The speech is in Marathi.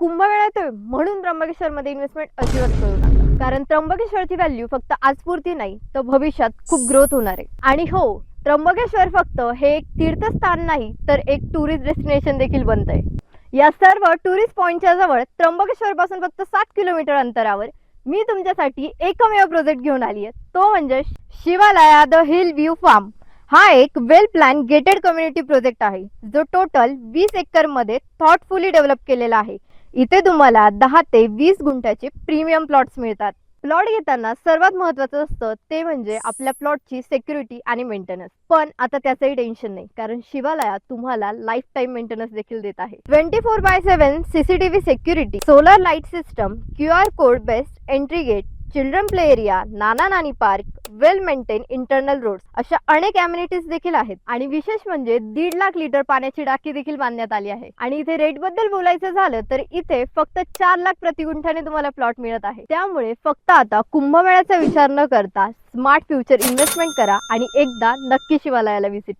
कुंभमेळा येतोय म्हणून त्र्यंबकेश्वरमध्ये इन्व्हेस्टमेंट अजिबात करू नका. कारण त्र्यंबकेश्वरची व्हॅल्यू फक्त आजपुरती नाही तर भविष्यात खूप ग्रोथ होणार आहे. आणि हो, त्र्यंबकेश्वर फक्त हे एक तीर्थस्थान नाही तर एक टुरिस्ट डेस्टिनेशन देखील बनतंय. या सर्व टुरिस्ट पॉइंटच्या जवळ त्र्यंबकेश्वर पासून फक्त 7 किलोमीटर अंतरावर मी तुमच्यासाठी एकमेव प्रोजेक्ट घेऊन आली आहे. तो म्हणजे Shivalaya the hill view form. हा एक वेल प्लॅन गेटेड कम्युनिटी प्रोजेक्ट आहे जो टोटल 20 एकर मध्ये थॉटफुली डेव्हलप केलेला आहे. इथे तुम्हाला 10 ते 20 गुंठ्याचे प्रीमियम प्लॉट्स मिळतात. प्लॉट घेताना सर्वात महत्त्वाचं असतं ते म्हणजे आपल्या प्लॉटची सिक्युरिटी आणि मेंटेनन्स. पण आता त्याचंही टेन्शन नाही, कारण शिवालया तुम्हाला लाईफ टाईम मेंटेनन्स देखील देत आहे. 24/7 CCTV security, solar light system, QR code based entry gate, children play area, नाना नानी park, well maintain internal roads अशा अनेक अम्युनिटीज देखील आहेत. आणि विशेष म्हणजे 1.5 लाख लिटर पाण्याची टाकी देखील बांधण्यात आली आहे. आणि इथे रेट बद्दल बोलायचं झालं तर इथे फक्त 4 लाख प्रति गुंठ्याने तुम्हाला प्लॉट मिळत आहे. त्यामुळे फक्त आता कुंभमेळ्याचा विचार न करता स्मार्ट फ्युचर इन्व्हेस्टमेंट करा आणि एकदा नक्की शिवालयाला व्हिजिट